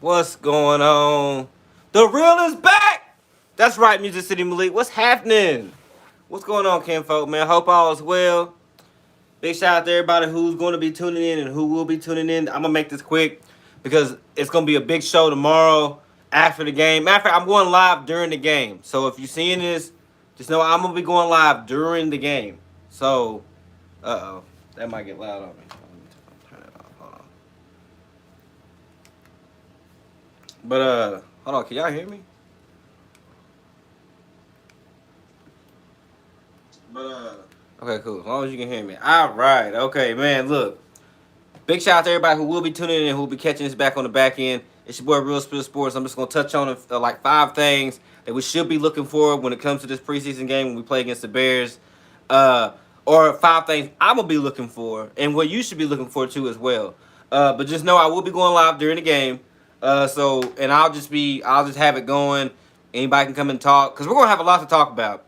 What's going on? The real is back! That's right, Music City Malik. What's happening? What's going on, kinfolk, man? Hope all is well. Big shout out to everybody who's going to be tuning in and who will be tuning in. I'm going to make this quick because it's going to be a big show tomorrow after the game. Matter of fact, I'm going live during the game. So if you're seeing this, just know I'm going to be going live during the game. So, that might get loud on me. Turn it off. Hold on. But, hold on. Can y'all hear me? Okay, cool. As long as you can hear me. All right. Okay, man. Look. Big shout out to everybody who will be tuning in and who will be catching this back on the back end. It's your boy, Real Spill Sports. I'm just going to touch on like 5 things that we should be looking for when it comes to this preseason game when we play against the Bears. Or 5 things I'm going to be looking for and what you should be looking for, too, as well. But just know I will be going live during the game. And I'll just have it going. Anybody can come and talk because we're going to have a lot to talk about.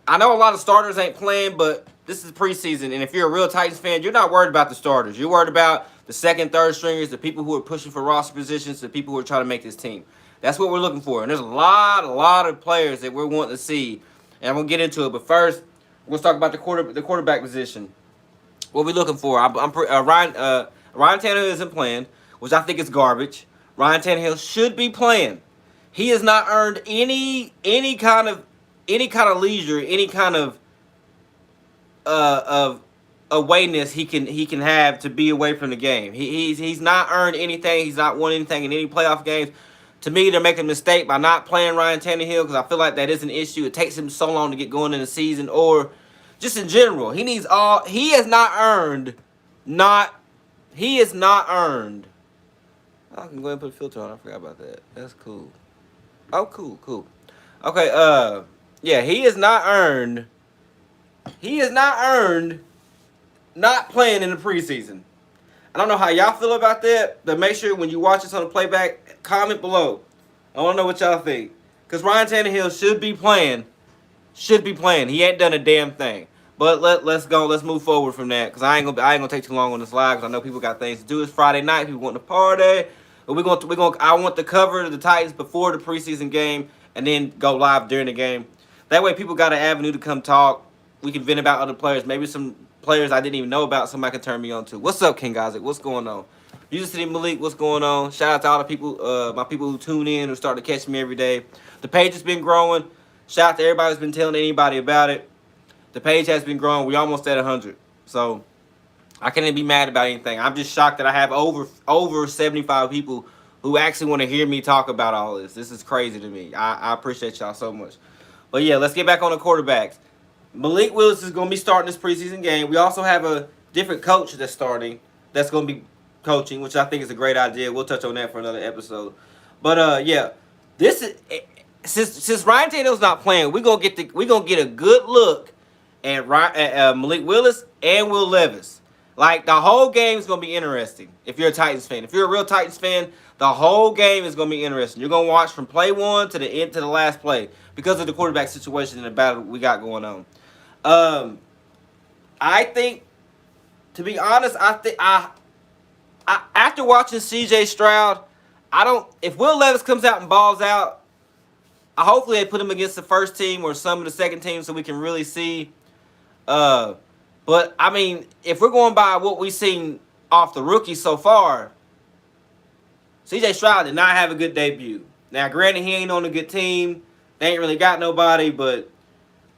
I know a lot of starters ain't playing, but this is preseason, and if you're a real Titans fan, you're not worried about the starters. You're worried about the second, third stringers, the people who are pushing for roster positions, the people who are trying to make this team. That's what we're looking for, and there's a lot of players that we're wanting to see, and I'm gonna get into it. But first, let's talk about the quarterback position. What we're looking for? Ryan Tannehill isn't playing, which I think is garbage. Ryan Tannehill should be playing. He has not earned any kind of leisure, any kind of awayness he can have to be away from the game. He's not earned anything. He's not won anything in any playoff games. To me, they're making a mistake by not playing Ryan Tannehill because I feel like that is an issue. It takes him so long to get going in the season, or just in general. He has not earned. I can go ahead and put a filter on. I forgot about that. That's cool. Oh, cool. Okay, yeah, he has not earned not playing in the preseason. I don't know how y'all feel about that, but make sure when you watch this on the playback, comment below. I want to know what y'all think. Because Ryan Tannehill should be playing. He ain't done a damn thing. But let's go. Let's move forward from that. Because I ain't gonna take too long on this live. Because I know people got things to do. It's Friday night. People want to party. But I want to cover the Titans before the preseason game and then go live during the game. That way people got an avenue to come talk. We can vent about other players. Maybe some players I didn't even know about, somebody can turn me on to. What's up, King Isaac? What's going on? Music City Malik, what's going on? Shout out to all the people, my people who tune in, who start to catch me every day. The page has been growing. Shout out to everybody who's been telling anybody about it. The page has been growing. We almost at 100. So I can't even be mad about anything. I'm just shocked that I have over 75 people who actually want to hear me talk about all this. This is crazy to me. I appreciate y'all so much. But yeah, let's get back on the quarterbacks. Malik Willis is going to be starting this preseason game. We also have a different coach that's starting. That's going to be coaching, which I think is a great idea. We'll touch on that for another episode. But yeah, this is since Ryan Tannehill's not playing, we're gonna get a good look at Malik Willis and Will Levis. Like, the whole game is gonna be interesting. If you're a Titans fan, if you're a real Titans fan, the whole game is gonna be interesting. You're gonna watch from play 1 to the end to the last play because of the quarterback situation and the battle we got going on. I think, to be honest, I after watching C.J. Stroud, if Will Levis comes out and balls out, hopefully they put him against the first team or some of the second team so we can really see. But, I mean, if we're going by what we've seen off the rookies so far, C.J. Stroud did not have a good debut. Now, granted, he ain't on a good team. They ain't really got nobody, but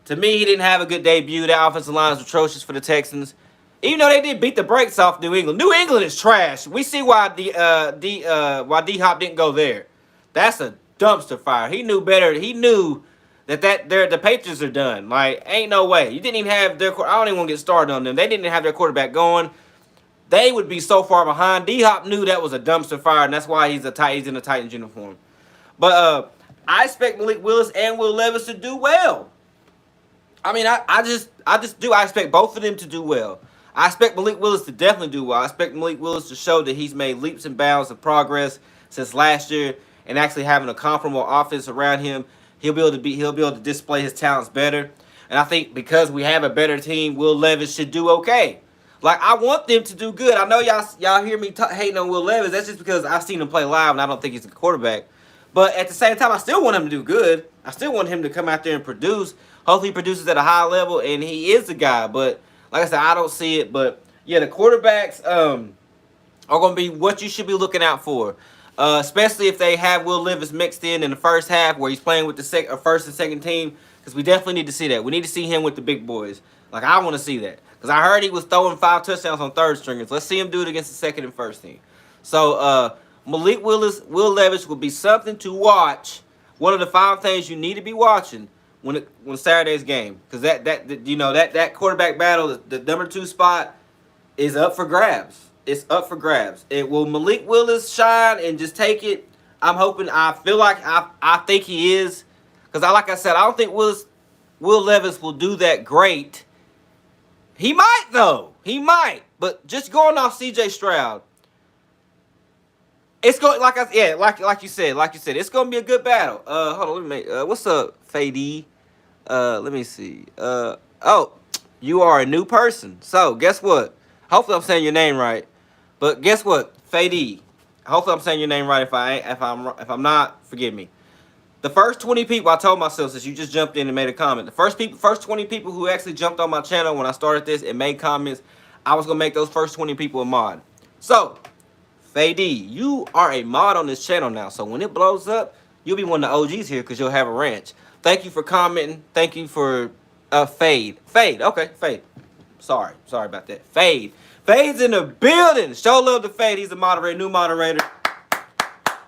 to me, he didn't have a good debut. That offensive line is atrocious for the Texans. Even though they did beat the brakes off New England. New England is trash. We see why D-Hop didn't go there. That's a dumpster fire. He knew better. He knew that the Patriots are done. Like, ain't no way. You didn't even have their – I don't even want to get started on them. They didn't have their quarterback going. They would be so far behind. D-Hop knew that was a dumpster fire, and that's why he's in a Titans uniform. But I expect Malik Willis and Will Levis to do well. I mean, I just do. I expect both of them to do well. I expect Malik Willis to definitely do well. I expect Malik Willis to show that he's made leaps and bounds of progress since last year, and actually having a comparable offense around him, he'll be able to display his talents better. And I think because we have a better team, Will Levis should do okay. Like, I want them to do good. I know y'all hear me hating on Will Levis. That's just because I've seen him play live, and I don't think he's a quarterback. But at the same time, I still want him to do good. I still want him to come out there and produce. Hopefully, he produces at a high level, and he is the guy. But like I said, I don't see it. But yeah, the quarterbacks are going to be what you should be looking out for, especially if they have Will Levis mixed in the first half, where he's playing with the first and second team. Because we definitely need to see that. We need to see him with the big boys. Like, I want to see that. Because I heard he was throwing 5 touchdowns on third stringers. Let's see him do it against the second and first team. So, Malik Willis, Will Levis will be something to watch. One of the 5 things you need to be watching when Saturday's game. Because that quarterback battle, the number 2 spot, is up for grabs. It's up for grabs. Will Malik Willis shine and just take it? I'm hoping. I feel like I think he is. Because like I said, I don't think Will Levis will do that great. He might, though. He might. But just going off C.J. Stroud, it's going like you said, it's going to be a good battle. Hold on, let me make. What's up, Fady? Let me see. Oh, you are a new person. So guess what? Hopefully I'm saying your name right. But guess what, Fady? Hopefully I'm saying your name right. If I'm not, forgive me. The first 20 people, I told myself, since you just jumped in and made a comment, the first 20 people who actually jumped on my channel when I started this and made comments, I was going to make those first 20 people a mod. So, Fady, you are a mod on this channel now. So when it blows up, you'll be one of the OGs here because you'll have a ranch. Thank you for commenting. Thank you for Fade. Okay, Fade. Sorry about that. Fade. Fade's in the building. Show love to Fade. He's a moderator, new moderator.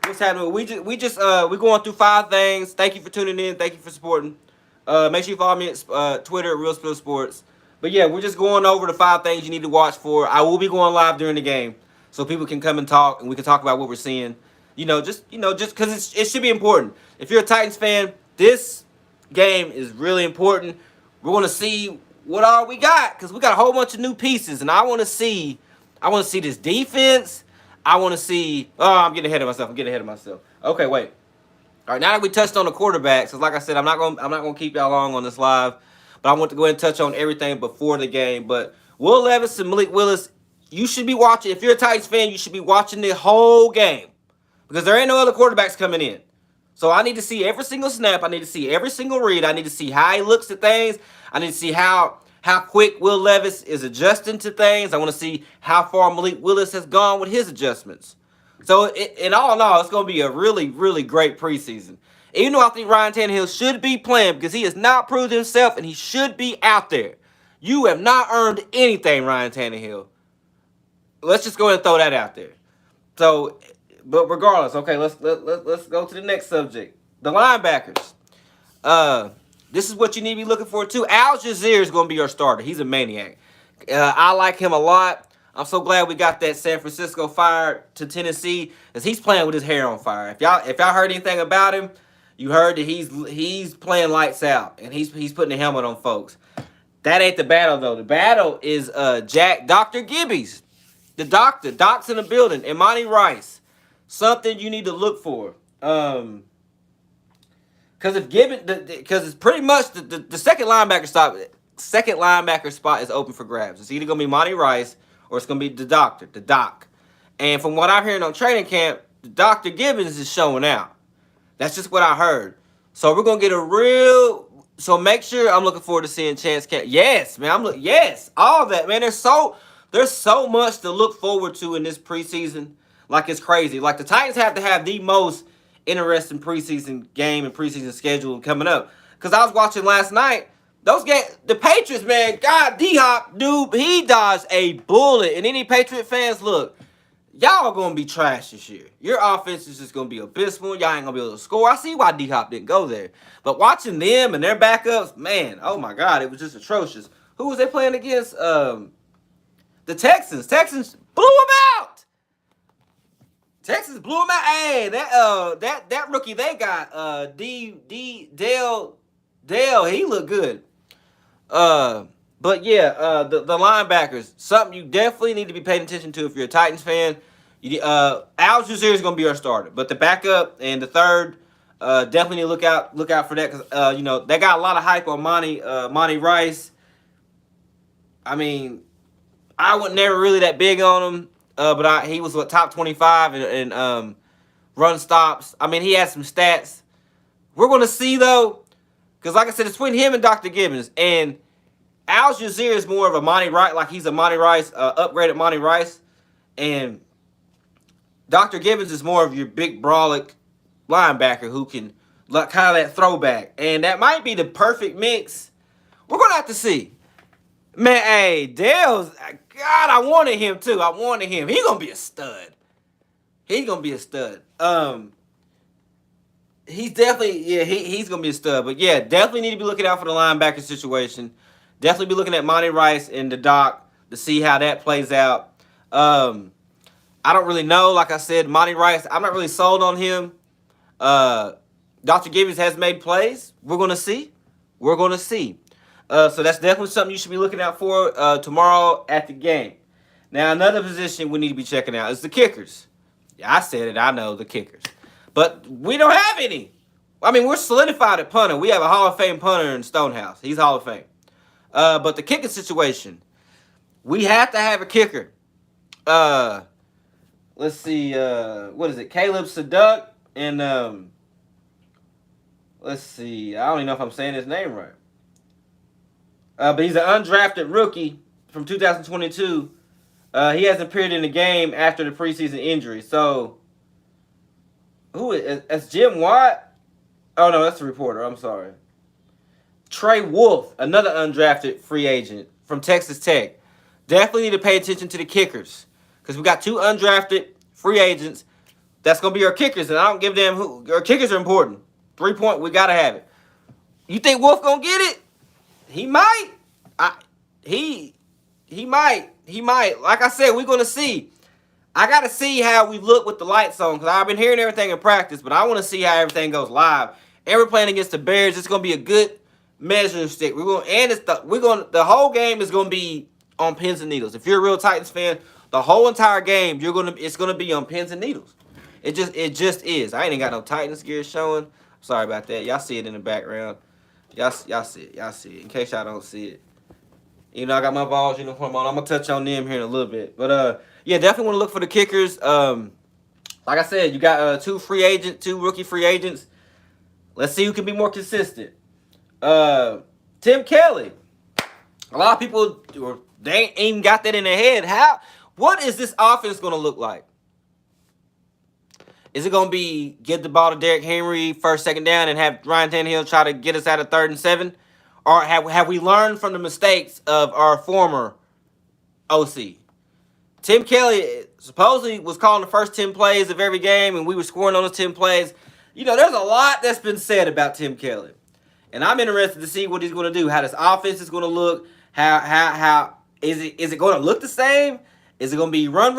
What's happening? We going through 5 things. Thank you for tuning in. Thank you for supporting. Make sure you follow me at Twitter at Real Spill Sports. But yeah, we're just going over the 5 things you need to watch for. I will be going live during the game, so people can come and talk, and we can talk about what we're seeing. Just because it should be important. If you're a Titans fan, this game is really important. We're going to see what all we got, because we got a whole bunch of new pieces, and I want to see this defense. I want to see. Oh, I'm getting ahead of myself. Okay, wait. All right, now that we touched on the quarterbacks, because like I said, I'm not gonna keep y'all long on this live, but I want to go ahead and touch on everything before the game. But Will Levis and Malik Willis, you should be watching. If you're a Titans fan, you should be watching the whole game, because there ain't no other quarterbacks coming in. So I need to see every single snap. I need to see every single read. I need to see how he looks at things. I need to see how quick Will Levis is adjusting to things. I want to see how far Malik Willis has gone with his adjustments. So, in all in all, it's going to be a really, really great preseason. Even though I think Ryan Tannehill should be playing because he has not proved himself and he should be out there. You have not earned anything, Ryan Tannehill. Let's just go ahead and throw that out there. So, but regardless, okay, let's go to the next subject. The linebackers. This is what you need to be looking for, too. Al-Jazeer is going to be your starter. He's a maniac. I like him a lot. I'm so glad we got that San Francisco fired to Tennessee, because he's playing with his hair on fire. If y'all heard anything about him, you heard that he's playing lights out, and he's putting a helmet on folks. That ain't the battle, though. The battle is Dr. Gibby's. The doctor. Doc's in the building. Imani Rice. Something you need to look for. Because it's pretty much the second linebacker spot is open for grabs. It's either gonna be Monty Rice or it's gonna be the doc. And from what I'm hearing on training camp, Dr. Gibbons is showing out. That's just what I heard. So we're gonna get so make sure. I'm looking forward to seeing Chance Camp. Yes, man. Yes, all that, man. There's so much to look forward to in this preseason. Like, it's crazy. Like, the Titans have to have the most interesting preseason game and preseason schedule coming up. Because I was watching last night, those games, the Patriots, man, God, D-Hop, dude, he dodged a bullet. And any Patriot fans, look, y'all are going to be trash this year. Your offense is just going to be abysmal. Y'all ain't going to be able to score. I see why D-Hop didn't go there. But watching them and their backups, man, oh my God, it was just atrocious. Who was they playing against? The Texans. Texans blew them out. Texas blew him out. Hey, that rookie they got, Dale, he looked good. But yeah, the linebackers, something you definitely need to be paying attention to if you're a Titans fan. Al-Jazeer is going to be our starter, but the backup and the third, definitely need to look out for that, because they got a lot of hype on Monty Rice. I mean, I was never really that big on him, but he was top 25 in run stops. I mean, he had some stats. We're gonna see though, because like I said, it's between him and Dr. Gibbons. And Al Jazeera is more of a Monty Rice, like he's a Monty Rice, upgraded Monty Rice, and Dr. Gibbons is more of your big brolic linebacker who can like kind of that throwback, and that might be the perfect mix. We're gonna have to see. Man, hey, Dale's, God, I wanted him too. I wanted him. He's gonna be a stud. He's gonna be a stud. He's definitely, yeah, he's gonna be a stud. But yeah, definitely need to be looking out for the linebacker situation. Definitely be looking at Monty Rice and the Doc to see how that plays out. I don't really know. Like I said, Monty Rice, I'm not really sold on him. Dr. Gibbons has made plays. We're gonna see. We're gonna see. So that's definitely something you should be looking out for tomorrow at the game. Now, another position we need to be checking out is the kickers. Yeah, I said it. I know, the kickers. But we don't have any. I mean, we're solidified at punter. We have a Hall of Fame punter in Stonehouse. He's Hall of Fame. But the kicking situation, we have to have a kicker. Let's see. What is it? Caleb Saduck and let's see. I don't even know if I'm saying his name right. But he's an undrafted rookie from 2022. He hasn't appeared in the game after the preseason injury. So, who is that's Jim Watt? Oh, no, that's the reporter. I'm sorry. Trey Wolf, another undrafted free agent from Texas Tech. Definitely need to pay attention to the kickers because we got 2 undrafted free agents. That's going to be our kickers, and I don't give them who. Our kickers are important. 3-point, we got to have it. You think Wolf going to get it? He might. He might. He might. Like I said, we're going to see. I got to see how we look with the lights on because I've been hearing everything in practice, but I want to see how everything goes live. And we're playing against the Bears. It's going to be a good measuring stick. The whole game is going to be on pins and needles. If you're a real Titans fan, the whole entire game it's going to be on pins and needles. It just is. I ain't got no Titans gear showing. Sorry about that. Y'all see it in the background. Y'all see it. Y'all see it. In case y'all don't see it. You know, I got my VOLS uniform on. I'm going to touch on them here in a little bit. But, yeah, definitely want to look for the kickers. Like I said, you got 2 rookie free agents. Let's see who can be more consistent. Tim Kelly. A lot of people, they ain't even got that in their head. What is this offense going to look like? Is it going to be get the ball to Derrick Henry first, second down, and have Ryan Tannehill try to get us out of 3rd and 7? Or have we learned from the mistakes of our former OC? Tim Kelly supposedly was calling the first 10 plays of every game, and we were scoring on those 10 plays. You know, there's a lot that's been said about Tim Kelly. And I'm interested to see what he's going to do, how this offense is going to look, how is it going to look the same? Is it going to be run,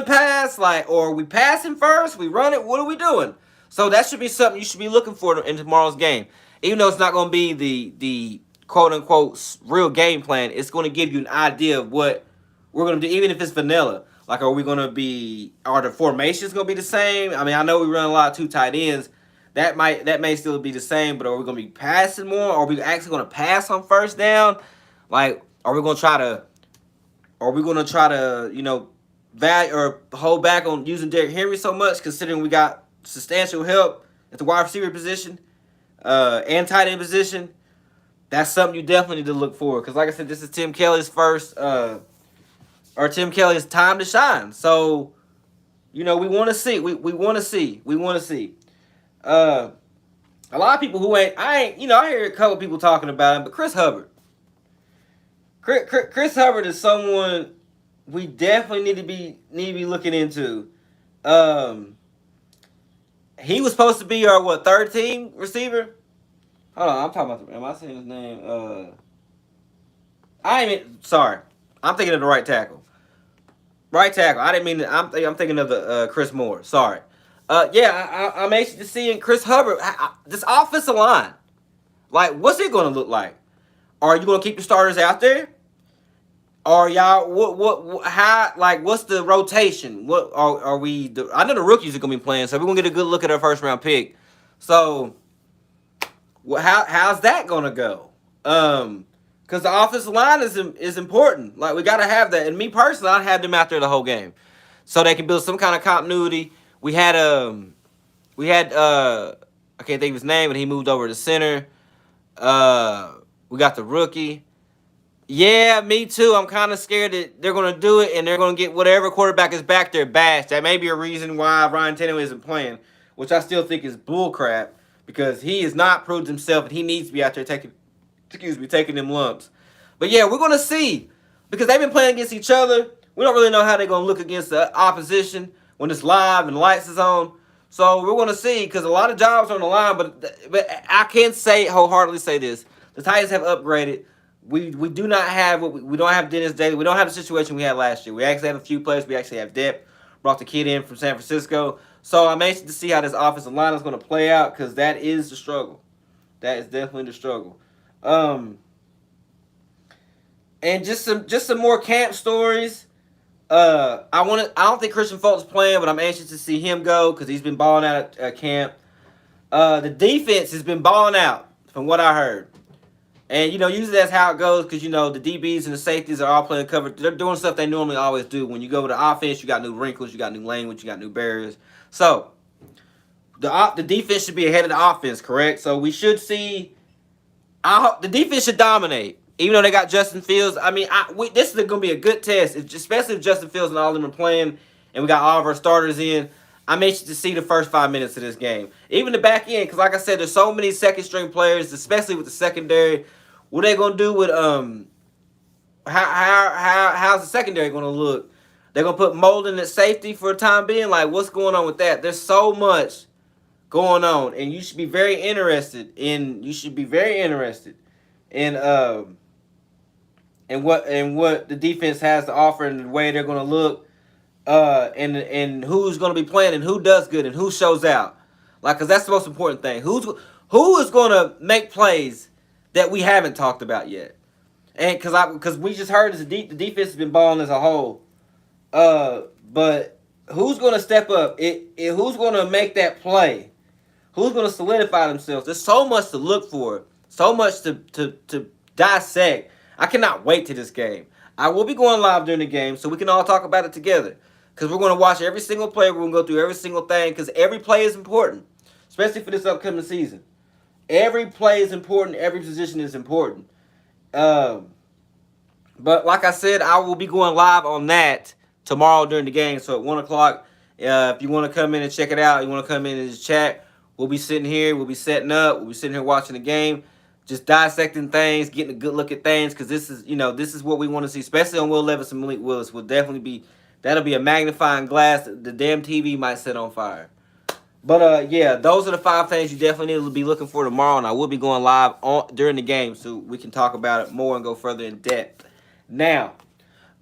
pass? Or are we passing first? We run it? What are we doing? So that should be something you should be looking for in tomorrow's game. Even though it's not going to be the quote-unquote real game plan, it's going to give you an idea of what we're going to do, even if it's vanilla. Like, are the formations going to be the same? I mean, I know we run a lot of 2 tight ends. That may still be the same, but are we going to be passing more? Are we actually going to pass on first down? Like, are we going to try to, you know, value or hold back on using Derrick Henry so much, considering we got substantial help at the wide receiver position and tight end position? That's something you definitely need to look for. Because, like I said, this is Tim Kelly's Tim Kelly's time to shine. So, you know, we want to see. We want to see. We want to see. A lot of people who I hear a couple people talking about him, but Chris Hubbard. Chris Hubbard is someone we definitely need to be looking into. He was supposed to be our 3rd team receiver. Hold on, I'm talking about am I saying his name? Sorry. I'm thinking of the right tackle. Right tackle. I didn't mean to, I'm thinking of the Chris Moore. Sorry. I'm anxious to see Chris Hubbard. This offensive line. Like, what's it going to look like? Are you going to keep the starters out there? Or y'all, what's the rotation? What are we? I know the rookies are going to be playing, so we're going to get a good look at our first round pick. So, how's that going to go? Because the offensive line is important. Like, we got to have that. And me personally, I'd have them out there the whole game, so they can build some kind of continuity. We had I can't think of his name, but he moved over to center. We got the rookie. Yeah, me too. I'm kind of scared that they're going to do it and they're going to get whatever quarterback is back there bashed. That may be a reason why Ryan Tannehill isn't playing, which I still think is bullcrap, because he has not proved himself and he needs to be out there taking them lumps. But yeah, we're going to see, because they've been playing against each other. We don't really know how they're going to look against the opposition when it's live and the lights is on. So we're going to see, because a lot of jobs are on the line. But I can wholeheartedly say this: the Titans have upgraded. We do not have we don't have Dennis Daly. We don't have the situation we had last year. We actually have a few players. We actually have depth. Brought the kid in from San Francisco. So I'm anxious to see how this offensive line is going to play out, because that is the struggle. That is definitely the struggle. And just some more camp stories. I don't think Christian Fulton's playing, but I'm anxious to see him go, because he's been balling out at camp. The defense has been balling out, from what I heard. And, usually that's how it goes, because, the DBs and the safeties are all playing cover. They're doing stuff they normally always do. When you go to offense, you got new wrinkles, you got new language, you got new barriers. So, the defense should be ahead of the offense, correct? So, we should see the defense should dominate, even though they got Justin Fields. I mean, this is going to be a good test, especially if Justin Fields and all of them are playing, and we got all of our starters in. I'm anxious to see the first 5 minutes of this game. Even the back end, because like I said, there's so many second-string players, especially with the secondary. What are they going to do with how's the secondary going to look? They're going to put Molden at safety for a time being? Like, what's going on with that? There's so much going on, and you should be very interested in what the defense has to offer and the way they're going to look, and who's going to be playing and who does good and who shows out. Like, because that's the most important thing. Who is going to make plays that we haven't talked about yet? And because we just heard the defense has been balling as a whole, but who's going to step up? Who's going to make that play? Who's going to solidify themselves? There's so much to look for, so much to dissect. I cannot wait to this game. I will be going live during the game so we can all talk about it together, because we're going to watch every single play. We're going to go through every single thing, because every play is important, especially for this upcoming season. Every play is important. Every position is important. But like I said, I will be going live on that tomorrow during the game. So at 1 o'clock, if you want to come in and check it out, you want to come in and just chat, we'll be sitting here. We'll be setting up. We'll be sitting here watching the game, just dissecting things, getting a good look at things, because this is what we want to see, especially on Will Levis and Malik Willis. That'll be a magnifying glass. The damn TV might set on fire. But yeah, those are the 5 things you definitely need to be looking for tomorrow, and I will be going live during the game so we can talk about it more and go further in depth. Now,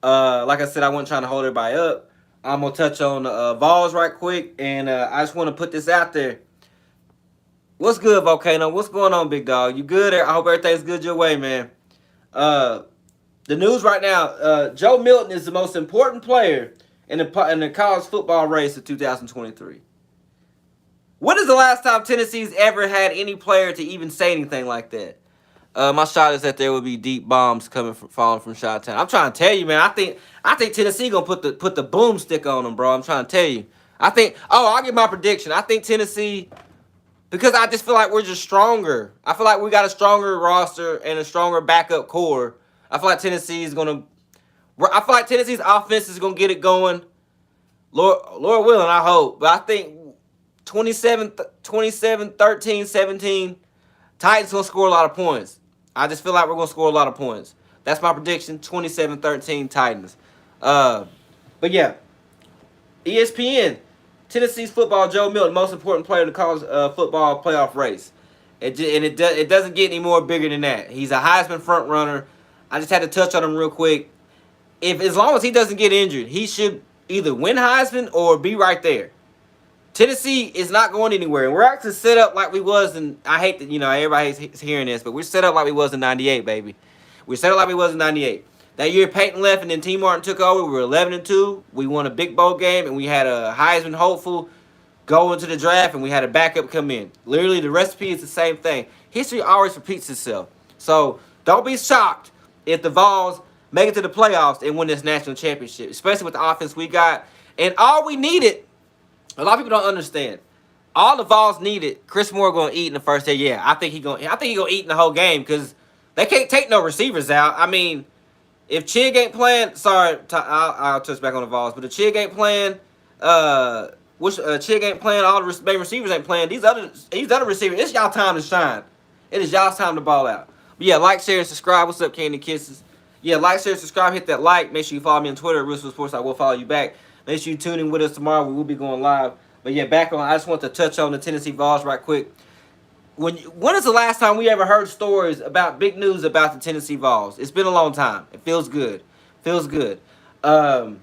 like I said, I wasn't trying to hold everybody up. I'm gonna touch on VOLS right quick, and I just want to put this out there. What's good, Volcano? What's going on, big dog? You good? I hope everything's good your way, man. The news right now: Joe Milton is the most important player in the college football race of 2023. When is the last time Tennessee's ever had any player to even say anything like that? My shot is that there will be deep bombs falling from Chi-Town. I'm trying to tell you, man. I think Tennessee gonna put the boomstick on them, bro. I'm trying to tell you. I'll give my prediction. I think Tennessee, because I just feel like we're just stronger. I feel like we got a stronger roster and a stronger backup core. I feel like Tennessee's offense is gonna get it going. Lord willing, I hope. But I think 27, 13, 17, Titans going to score a lot of points. I just feel like we're going to score a lot of points. That's my prediction, 27-13 Titans. But yeah, ESPN, Tennessee's football, Joe Milton, most important player in the college football playoff race. It doesn't get any more bigger than that. He's a Heisman front runner. I just had to touch on him real quick. As long as he doesn't get injured, he should either win Heisman or be right there. Tennessee is not going anywhere, and we're actually set up like we was in. I hate that everybody's hearing this, but we're set up like we was in '98, baby. We're set up like we was in '98. That year, Peyton left, and then T. Martin took over. We were 11-2. We won a big bowl game, and we had a Heisman hopeful go into the draft, and we had a backup come in. Literally, the recipe is the same thing. History always repeats itself. So Don't be shocked if the Vols make it to the playoffs and win this national championship, especially with the offense we got. And all we needed, a lot of people don't understand. All the Vols needed, Chris Moore gonna eat in the first day. Yeah, I think he gonna eat in the whole game because they can't take no receivers out. I mean, if Chig ain't playing, sorry, I'll touch back on the Vols, but if Chig ain't playing, Chig ain't playing, all the main receivers ain't playing. These other receivers, it's y'all time to shine. It is y'all's time to ball out. But yeah, like, share, and subscribe. What's up, Candy Kisses? Yeah, like, share, subscribe, hit that like. Make sure you follow me on Twitter at Russell Sports. I will follow you back. Make sure you tune in with us tomorrow. We will be going live. But yeah, back on. I just want to touch on the Tennessee Vols right quick. When is the last time we ever heard stories about big news about the Tennessee Vols? It's been a long time. It feels good. Feels good. Barring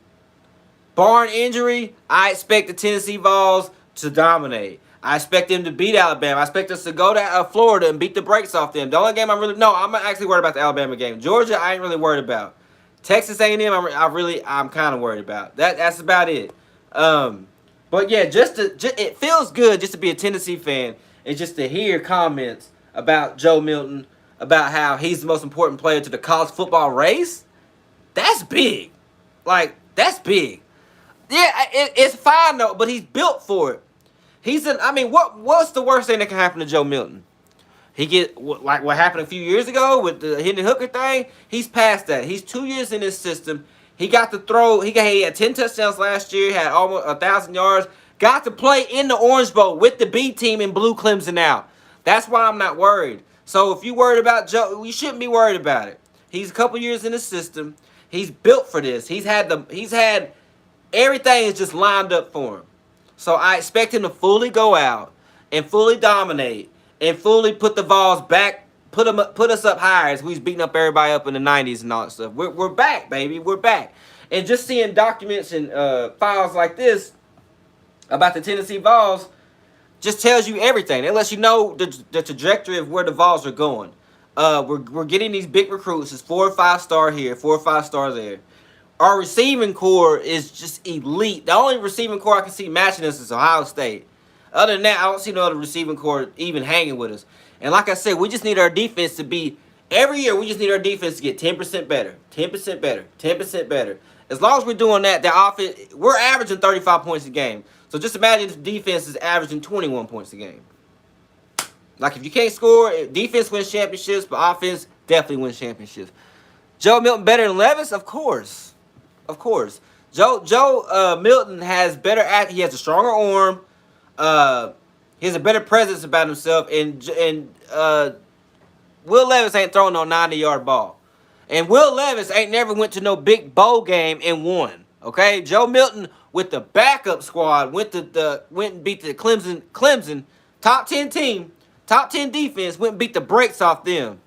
injury, I expect the Tennessee Vols to dominate. I expect them to beat Alabama. I expect us to go to Florida and beat the brakes off them. The only game I'm actually worried about the Alabama game. Georgia, I ain't really worried about. Texas A&M, I'm kind of worried about. That's about it. But yeah, it feels good just to be a Tennessee fan and just to hear comments about Joe Milton, about how he's the most important player to the college football race. That's big. Like, that's big. Yeah, it's fine though, but he's built for it. What's the worst thing that can happen to Joe Milton? He like what happened a few years ago with the Hendon Hooker thing. He's past that. He's 2 years in this system. He got to throw. He had 10 touchdowns last year. Had almost 1,000 yards. Got to play in the Orange Bowl with the B team and blew Clemson out. That's why I'm not worried. So if you worried about Joe, you shouldn't be worried about it. He's a couple years in the system. He's built for this. He's had everything is just lined up for him. So I expect him to fully go out and fully dominate and fully put the Vols back, put us up higher as we was beating up everybody up in the 90s and all that stuff. We're back, baby. We're back. And just seeing documents and files like this about the Tennessee Vols just tells you everything. It lets you know the trajectory of where the Vols are going. We're getting these big recruits. It's 4 or 5 star here, 4 or 5 star there. Our receiving core is just elite. The only receiving core I can see matching us is Ohio State. Other than that, I don't see no other receiving core even hanging with us. And like I said, we just need our defense to be, every year we just need our defense to get 10% better, 10% better, 10% better. As long as we're doing that, the offense, we're averaging 35 points a game. So just imagine if the defense is averaging 21 points a game. Like if you can't score, defense wins championships, but offense definitely wins championships. Joe Milton better than Levis? Of course. Of course. Joe Milton has he has a stronger arm. He has a better presence about himself. And Will Levis ain't throwing no 90-yard ball. And Will Levis ain't never went to no big bowl game and won. Okay? Joe Milton with the backup squad went and beat the Clemson top 10 team, top 10 defense, went and beat the brakes off them.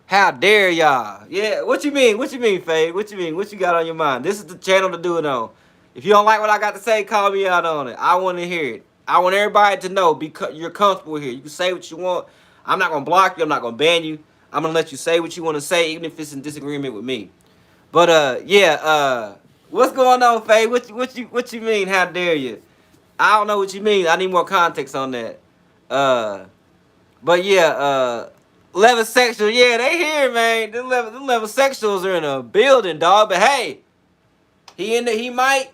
How dare y'all? Yeah, what you mean? What you mean, Fade? What you mean? What you got on your mind? This is the channel to do it on. If you don't like what I got to say, call me out on it. I want to hear it. I want everybody to know you're comfortable here. You can say what you want. I'm not going to block you. I'm not going to ban you. I'm going to let you say what you want to say, even if it's in disagreement with me. But, what's going on, Fade? What you mean, how dare you? I don't know what you mean. I need more context on that. But, yeah, Level sexual, yeah, they here, man. The level sexuals are in a building, dog. But hey, he might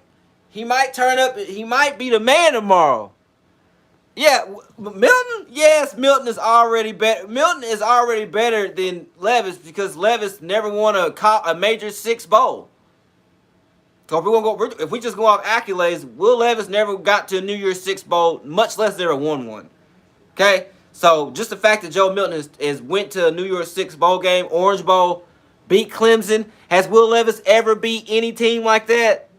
turn up. He might be the man tomorrow. Yeah, Milton. Yes, Milton is already better. Milton is already better than Levis because Levis never won a major 6 bowl. So if we just go off accolades, Will Levis never got to a New Year's 6 bowl, much less never won one. Okay. So, just the fact that Joe Milton went to a New Year's 6 bowl game, Orange Bowl, beat Clemson. Has Will Levis ever beat any team like that?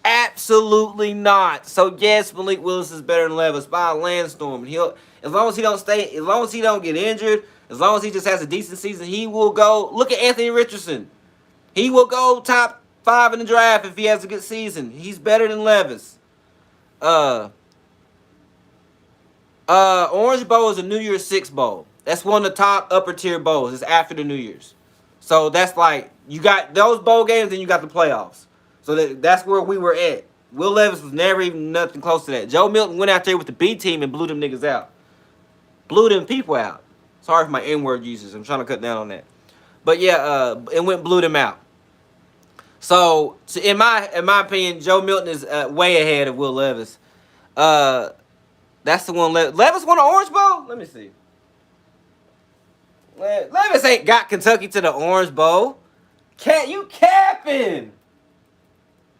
Absolutely not. So, yes, Malik Willis is better than Levis by a landstorm. As long as he don't get injured, as long as he just has a decent season, he will go. Look at Anthony Richardson. He will go top 5 in the draft if he has a good season. He's better than Levis. Orange Bowl is a New Year's 6 bowl. That's one of the top upper tier bowls. It's after the New Year's. So that's like, you got those bowl games, then you got the playoffs. So that's where we were at. Will Levis was never even nothing close to that. Joe Milton went out there with the B team and blew them niggas out. Blew them people out. Sorry for my N-word users. I'm trying to cut down on that. But yeah, it went blew them out. So in my opinion, Joe Milton is way ahead of Will Levis. That's the one. Levis won the Orange Bowl. Let me see. Levis ain't got Kentucky to the Orange Bowl. Can't you capping?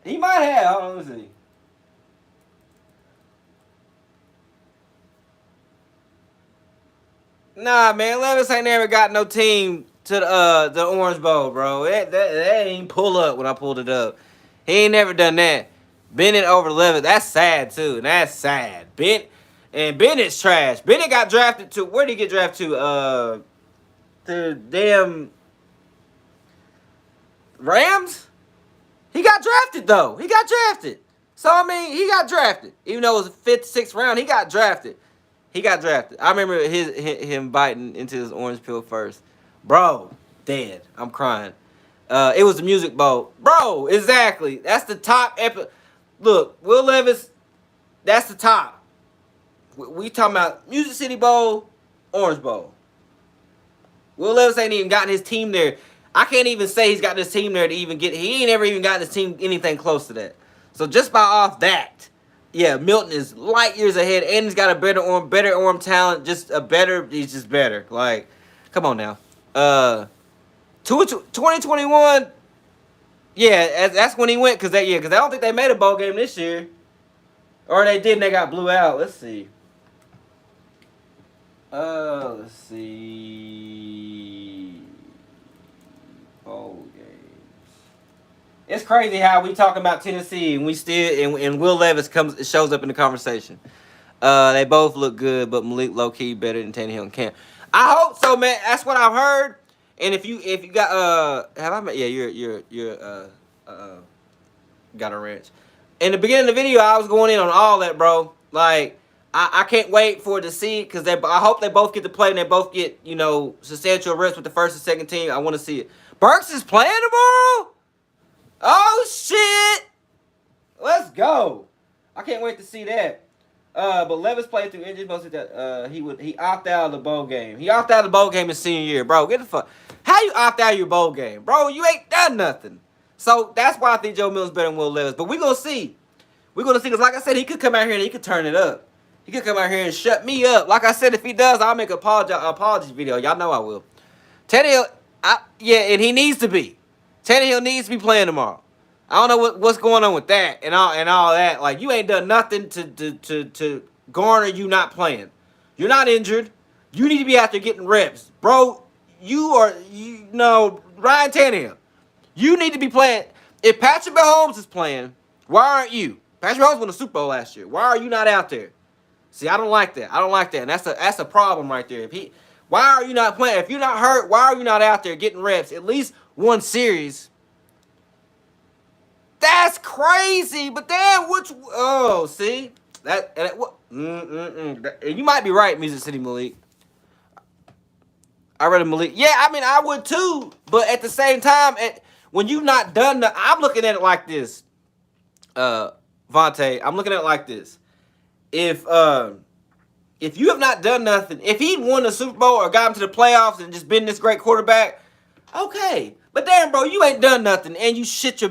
He might have. Hold on, let me see. Nah, man, Levis ain't never got no team to the Orange Bowl, bro. That ain't pull up when I pulled it up. He ain't never done that. Bennett over Levis. That's sad too. That's sad. Bennett's trash. Bennett got drafted to, where did he get drafted to damn Rams? He got drafted though. He got drafted. So I mean, he got drafted. Even though it was the 5th, 6th round, he got drafted. He got drafted. I remember him biting into his orange pill first. Bro, dead. I'm crying. It was the Music Bowl. Bro, exactly. That's the top Look, Will Levis, that's the top. We talking about Music City Bowl, Orange Bowl. Will Levis ain't even gotten his team there. I can't even say he's got this team there to even get. He ain't ever even gotten his team anything close to that. So just by off that, yeah, Milton is light years ahead, and he's got a better arm talent. He's just better. Like, come on now. 2021, yeah, that's when he went, because I don't think they made a bowl game this year. Or they did and they got blew out. Let's see. Let's see. Bowl games. It's crazy how we talking about Tennessee and we still and Will Levis shows up in the conversation. They both look good, but Malik low key better than Tannehill and Cam. I hope so, man. That's what I've heard. And if you got have I met? Yeah, you're got a ranch. In the beginning of the video, I was going in on all that, bro. Like, I can't wait for it to see, because I hope they both get to play and they both get, substantial reps with the first and second team. I want to see it. Burks is playing tomorrow? Oh, shit. Let's go. I can't wait to see that. But Levis played through injuries mostly that he opted out of the bowl game. He opted out of the bowl game his senior year. Bro, get the fuck. How you opt out of your bowl game? Bro, you ain't done nothing. So that's why I think Joe Milton's better than Will Levis. But we're going to see. We're going to see, because like I said, he could come out here and he could turn it up. He could come out here and shut me up. Like I said, if he does, I'll make an apology video. Y'all know I will. Tannehill, and he needs to be. Tannehill needs to be playing tomorrow. I don't know what's going on with that and all that. Like, you ain't done nothing to garner you not playing. You're not injured. You need to be out there getting reps. Bro, Ryan Tannehill. You need to be playing. If Patrick Mahomes is playing, why aren't you? Patrick Mahomes won the Super Bowl last year. Why are you not out there? See, I don't like that. And that's a problem right there. Why are you not playing? If you're not hurt, why are you not out there getting reps? At least one series. That's crazy. But then see? You might be right, Music City Malik. I read Malik. Yeah, I mean, I would too. But at the same time, when you've not done I'm looking at it like this, Vontae. I'm looking at it like this. If you have not done nothing, if he'd won the Super Bowl or got him to the playoffs and just been this great quarterback, okay. But damn, bro, you ain't done nothing and you shit the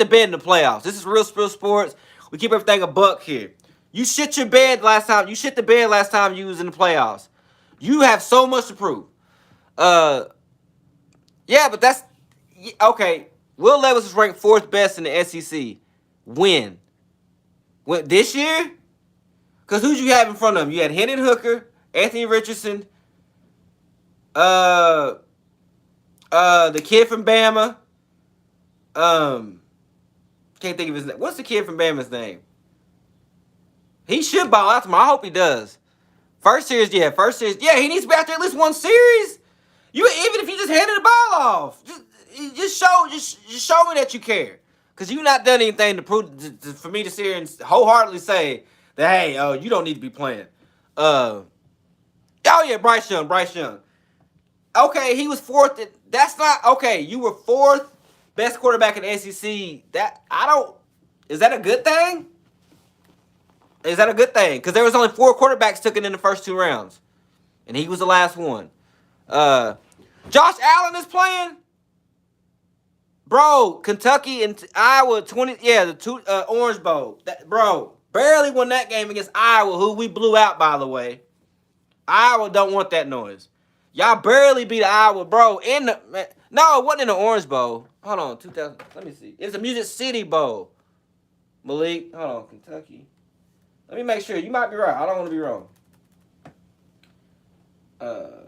bed in the playoffs. This is Real Spill Sports. We keep everything a buck here. You shit the bed last time you was in the playoffs. You have so much to prove. Yeah, but that's okay. Will Levis was ranked 4th best in the SEC. When this year? Because who'd you have in front of him? You had Hendon Hooker, Anthony Richardson, the kid from Bama. Can't think of his name. What's the kid from Bama's name? He should ball out tomorrow. I hope he does. First series. Yeah, he needs to be out there at least one series. Even if you just handed the ball off, just show me that you care. Because you not done anything to prove for me to sit here and wholeheartedly say that, hey, you don't need to be playing. Bryce Young. Okay, he was 4th. That's not okay. You were 4th best quarterback in the SEC. Is that a good thing? Is that a good thing? Because there was only 4 quarterbacks taken in the first 2 rounds, and he was the last one. Josh Allen is playing. Bro, Kentucky and Iowa 20, yeah, the Orange Bowl. Bro, barely won that game against Iowa, who we blew out, by the way. Iowa don't want that noise. Y'all barely beat Iowa, bro. No, it wasn't in the Orange Bowl. Hold on, 2000. Let me see. It's the Music City Bowl. Malik, hold on, Kentucky. Let me make sure. You might be right. I don't want to be wrong. Wildcats.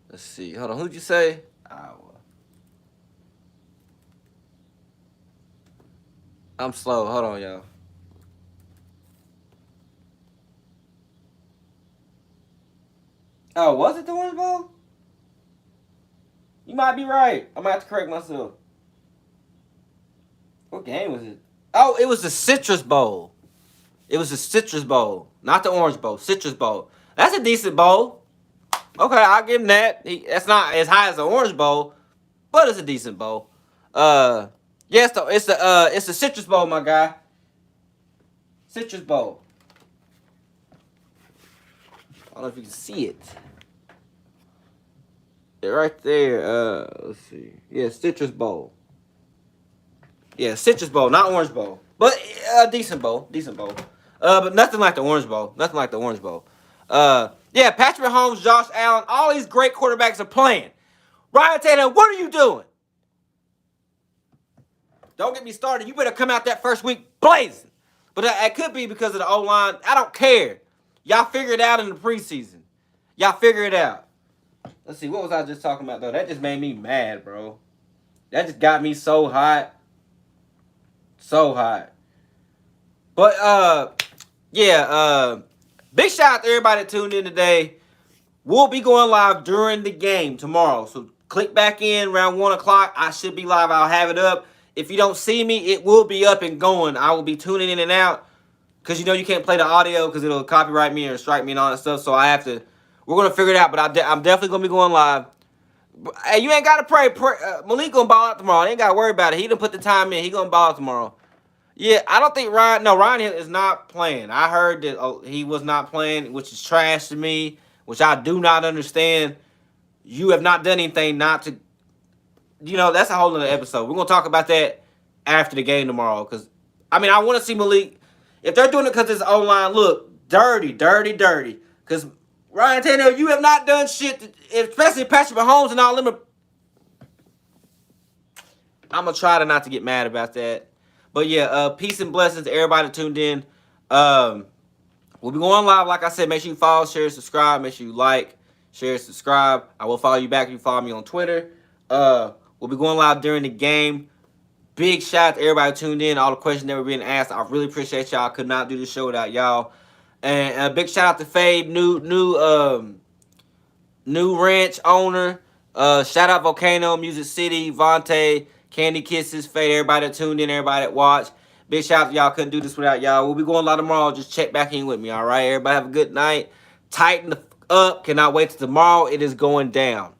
Let's see. Hold on. Who'd you say? Iowa. I'm slow. Hold on, y'all. Oh, was it the Orange Bowl? You might be right. I'm gonna have to correct myself. What game was it? Oh, it was the Citrus Bowl. It was the Citrus Bowl, not the Orange Bowl. Citrus Bowl. That's a decent bowl. Okay, I'll give him that. That's not as high as the Orange Bowl, but it's a decent bowl. Yeah, it's the Citrus Bowl, my guy. Citrus Bowl. I don't know if you can see it. They're right there. Let's see. Yeah, Citrus Bowl. Yeah, Citrus Bowl, not Orange Bowl. But decent bowl. Decent bowl. But nothing like the Orange Bowl. Nothing like the Orange Bowl. Yeah, Patrick Mahomes, Josh Allen, all these great quarterbacks are playing. Ryan Tannehill, what are you doing? Don't get me started. You better come out that first week blazing. But it could be because of the O-line. I don't care. Y'all figure it out in the preseason. Y'all figure it out. Let's see. What was I just talking about, though? That just made me mad, bro. That just got me so hot. So hot. But, yeah, big shout out to everybody that tuned in today. We'll be going live during the game tomorrow. So click back in around 1 o'clock. I should be live. I'll have it up. If you don't see me, it will be up and going. I will be tuning in and out. Because you know you can't play the audio because it'll copyright me or strike me and all that stuff. So I have to. We're going to figure it out. But I'm definitely going to be going live. Hey, you ain't got to pray. Malik going to ball out tomorrow. Ain't got to worry about it. He done put the time in. He going to ball out tomorrow. Yeah, I don't think Ryan Hill is not playing. I heard that he was not playing, which is trash to me, which I do not understand. You have not done anything not to, that's a whole other episode. We're going to talk about that after the game tomorrow. Because, I want to see Malik. If they're doing it because his O-line look dirty. Because Ryan Tannehill, you have not done shit, especially Patrick Mahomes and all them. I'm going to try not to get mad about that. But yeah, peace and blessings to everybody that tuned in. We'll be going live. Like I said, make sure you follow, share, subscribe. Make sure you like, share, subscribe. I will follow you back if you follow me on Twitter. We'll be going live during the game. Big shout out to everybody who tuned in. All the questions that were being asked. I really appreciate y'all. I could not do this show without y'all. And a big shout out to Fade, new ranch owner. Shout out Volcano, Music City, Vontae, Candy Kisses, Fade, everybody that tuned in, everybody that watched. Big shout out to y'all. Couldn't do this without y'all. We'll be going live tomorrow. Just check back in with me, all right? Everybody have a good night. Tighten up. Cannot wait till tomorrow. It is going down.